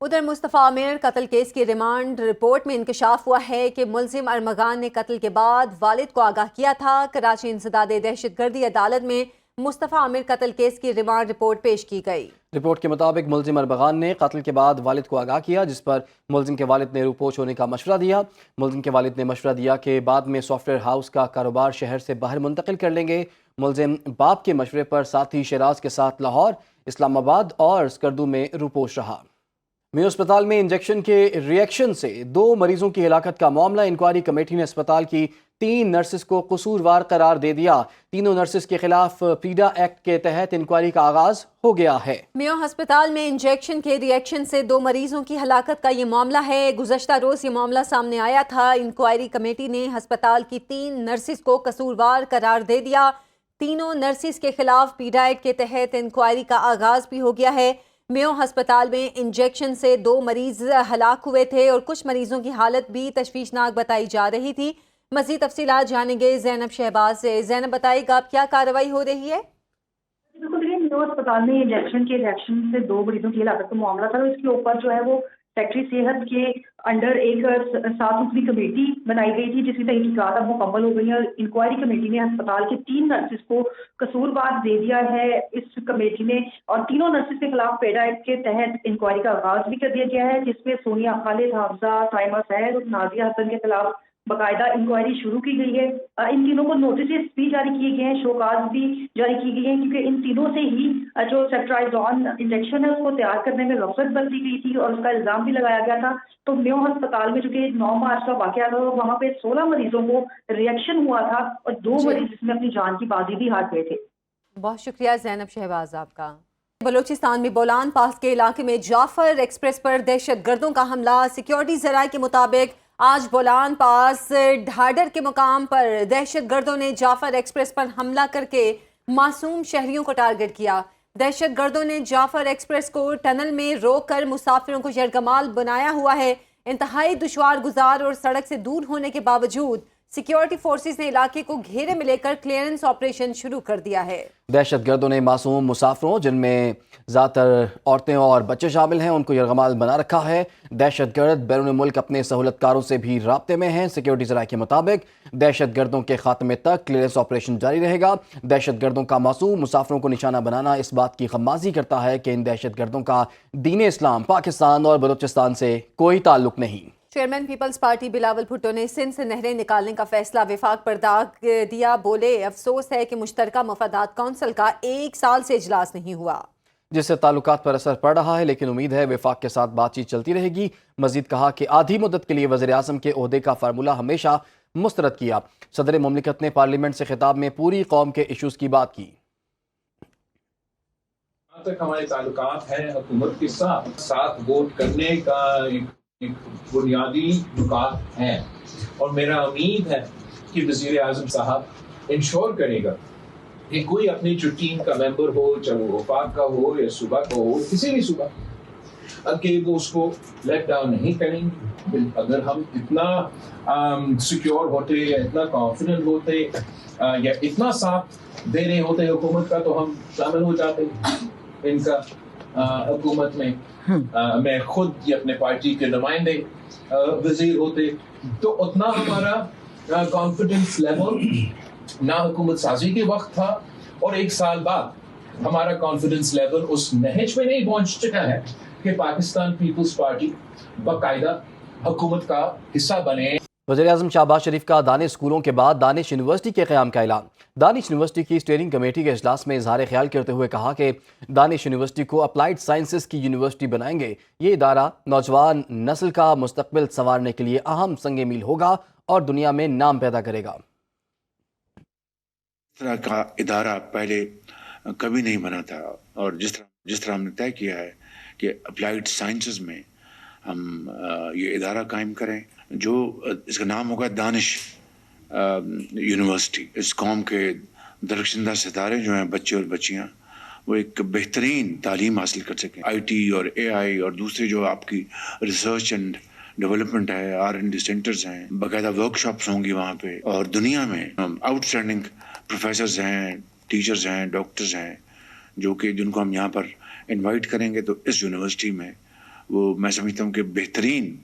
ادھر مصطفیٰ عامر قتل کیس کی ریمانڈ رپورٹ میں انکشاف ہوا ہے کہ ملزم ارمغان نے قتل کے بعد والد کو آگاہ کیا تھا۔ کراچی انسداد دہشت گردی عدالت میں مصطفیٰ عامر قتل کیس کی ریمانڈ رپورٹ پیش کی گئی۔ رپورٹ کے مطابق ملزم ارمغان نے قتل کے بعد والد کو آگاہ کیا، جس پر ملزم کے والد نے روپوش ہونے کا مشورہ دیا۔ ملزم کے والد نے مشورہ دیا کہ بعد میں سافٹ ویئر ہاؤس کا کاروبار شہر سے باہر منتقل کر لیں گے۔ ملزم باپ کے مشورے پر ساتھی شیراز کے ساتھ لاہور، اسلام آباد اور اسکردو میں روپوش رہا۔ میو اسپتال میں انجیکشن کے ری ایکشن سے 2 مریضوں کی ہلاکت کا معاملہ، انکوائری کمیٹی نے اسپتال کی 3 نرسز کو قصوروار قرار دے دیا۔ تینوں نرسز کے خلاف پیڈا ایکٹ کے تحت انکوائری کا آغاز ہو گیا ہے۔ میو ہسپتال میں انجیکشن کے ری ایکشن سے 2 مریضوں کی ہلاکت کا یہ معاملہ ہے۔ گزشتہ روز یہ معاملہ سامنے آیا تھا۔ انکوائری کمیٹی نے ہسپتال کی 3 نرسز کو قصوروار قرار دے دیا۔ تینوں نرسز کے خلاف پیڈا ایکٹ کے تحت انکوائری کا آغاز بھی ہو گیا ہے۔ میو ہسپتال میں انجیکشن سے 2 مریض ہلاک ہوئے تھے اور کچھ مریضوں کی حالت بھی تشویشناک بتائی جا رہی تھی۔ مزید تفصیلات جانیں گے زینب شہباز سے۔ زینب بتائے گا اب کیا کارروائی ہو رہی ہے؟ بالکل دیکھیے، میو اسپتال میں انجیکشن کے ریئیکشن سے 2 مریضوں کی ہلاکت کا معاملہ تھا۔ اس کے اوپر جو ہے وہ سیکٹری صحت کے انڈر ایک صاف ستھری کمیٹی بنائی گئی تھی، جس کی تحقیقات اب مکمل ہو گئی ہیں۔ انکوائری کمیٹی نے ہسپتال کے 3 نرسز کو قصوروار دے دیا ہے۔ اس کمیٹی نے اور تینوں نرسز کے خلاف پیڈا ایکٹ کے تحت انکوائری کا آغاز بھی کر دیا گیا ہے، جس میں سونیا خالد، حافظہ، سائمہ سحر اور نازیہ حسن کے خلاف باقاعدہ انکوائری شروع کی گئی ہے۔ ان تینوں کو نوٹسز بھی جاری کیے گئے ہیں، شوکاز بھی جاری کی گئی ہیں، کیونکہ ان تینوں سے ہی جو سیپٹرائزون انجیکشن ہے اس کو تیار کرنے میں غفلت برتی گئی تھی اور اس کا الزام بھی لگایا گیا تھا۔ تو میو ہسپتال میں جو کہ 9 مارچ کا واقعہ تھا، وہاں پہ 16 مریضوں کو ریئیکشن ہوا تھا اور 2 مریض اس میں اپنی جان کی بازی بھی ہار گئے تھے۔ بہت شکریہ زینب شہباز آپ کا۔ بلوچستان میں بولان پاس کے علاقے میں جعفر ایکسپریس پر دہشت گردوں کا حملہ۔ سیکیورٹی ذرائع کے مطابق آج بولان پاس ڈھاڈر کے مقام پر دہشت گردوں نے جعفر ایکسپریس پر حملہ کر کے معصوم شہریوں کو ٹارگٹ کیا۔ دہشت گردوں نے جعفر ایکسپریس کو ٹنل میں روک کر مسافروں کو یرغمال بنایا ہوا ہے۔ انتہائی دشوار گزار اور سڑک سے دور ہونے کے باوجود سیکیورٹی فورسز نے علاقے کو گھیرے میں لے کر کلیئرنس آپریشن شروع کر دیا ہے۔ دہشت گردوں نے معصوم مسافروں، جن میں زیادہ تر عورتیں اور بچے شامل ہیں، ان کو یرغمال بنا رکھا ہے۔ دہشت گرد بیرون ملک اپنے سہولت کاروں سے بھی رابطے میں ہیں۔ سیکیورٹی ذرائع کے مطابق دہشت گردوں کے خاتمے تک کلیئرنس آپریشن جاری رہے گا۔ دہشت گردوں کا معصوم مسافروں کو نشانہ بنانا اس بات کی غمازی کرتا ہے کہ ان دہشت گردوں کا دین اسلام، پاکستان اور بلوچستان سے کوئی تعلق نہیں۔ چیئرمین پیپلز پارٹی بلاول بھٹو نے سندھ سے نہریں نکالنے کا فیصلہ وفاق پر داغ دیا۔ بولے افسوس ہے کہ مشترکہ مفادات کونسل کا 1 سال سے اجلاس نہیں ہوا، جس سے تعلقات پر اثر پڑ رہا ہے، لیکن امید ہے وفاق کے ساتھ بات چیت چلتی رہے گی۔ مزید کہا کہ آدھی مدت کے لیے وزیر اعظم کے عہدے کا فارمولہ ہمیشہ مسترد کیا۔ صدر مملکت نے پارلیمنٹ سے خطاب میں پوری قوم کے ایشوز کی بات کی۔ جہاں تک ہمارے تعلقات ہیں حکومت کے ساتھ ووٹ کرنے کا ایک بنیادی نکات ہیں، اور میرا امید ہے کہ وزیر اعظم صاحب انشور کرے گا کہ کوئی اپنی جو ٹیم کا ممبر ہو، چاہے وہ وفاق کا ہو یا صوبہ کا ہو، کسی بھی صوبہ، کہ وہ اس کو لیٹ ڈاؤن نہیں کریں گے۔ اگر ہم اتنا سیکیور ہوتے یا اتنا کانفیڈنٹ ہوتے یا اتنا ساتھ دے رہے ہوتے حکومت کا، تو ہم شامل ہو جاتے ان کا حکومت میں۔ میں خود یا اپنے پارٹی کے نمائندے وزیر ہوتے، تو اتنا ہمارا کانفیڈنس لیول نہ حکومت سازی کے وقت تھا، اور 1 سال بعد ہمارا کانفیڈنس لیول اس نہج میں نہیں پہنچ چکا ہے کہ پاکستان پیپلز پارٹی باقاعدہ حکومت کا حصہ بنے۔ وزیر اعظم شہباز شریف کا دانش اسکولوں کے بعد دانش یونیورسٹی کے قیام کا اعلان۔ دانش یونیورسٹی کی اسٹیئرنگ کمیٹی کے اجلاس میں اظہار خیال کرتے ہوئے کہا کہ دانش یونیورسٹی کو اپلائیڈ سائنسز کی یونیورسٹی بنائیں گے۔ یہ ادارہ نوجوان نسل کا مستقبل سنوارنے کے لیے اہم سنگ میل ہوگا اور دنیا میں نام پیدا کرے گا۔ اس طرح کا ادارہ پہلے کبھی نہیں بنا تھا، اور جس طرح ہم نے طے کیا ہے کہ اپلائیڈ سائنسز میں ہم یہ ادارہ قائم کریں، جو اس کا نام ہوگا دانش یونیورسٹی۔ اس قوم کے درخشندہ ستارے جو ہیں، بچے اور بچیاں، وہ ایک بہترین تعلیم حاصل کر سکیں۔ آئی ٹی اور اے آئی اور دوسرے جو آپ کی ریسرچ اینڈ ڈیولپمنٹ ہے، R&D سینٹرز ہیں، باقاعدہ ورک شاپس ہوں گی وہاں پہ، اور دنیا میں آؤٹ اسٹینڈنگ پروفیسرز ہیں، ٹیچرز ہیں، ڈاکٹرز ہیں، جن کو ہم یہاں پر انوائٹ کریں گے، تو اس یونیورسٹی میں وہ میں سمجھتا ہوں کہ بہترین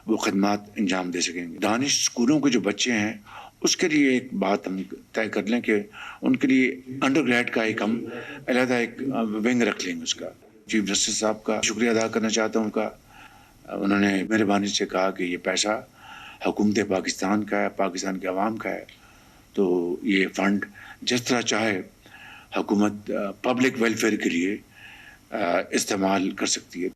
وہ خدمات انجام دے سکیں گے. دانش اسکولوں کے جو بچے ہیں اس کے لیے ایک بات ہم طے کر لیں کہ ان کے لیے انڈر گریڈ کا ایک ہم علیحدہ ایک ونگ رکھ لیں گے. اس کا چیف جسٹس صاحب کا شکریہ ادا کرنا چاہتا ہوں. کا انہوں نے مہربانی سے کہا کہ یہ پیسہ حکومت پاکستان کا ہے, پاکستان کے عوام کا ہے, تو یہ فنڈ جس طرح چاہے حکومت پبلک ویلفیئر کے لیے استعمال کر سکتی ہے.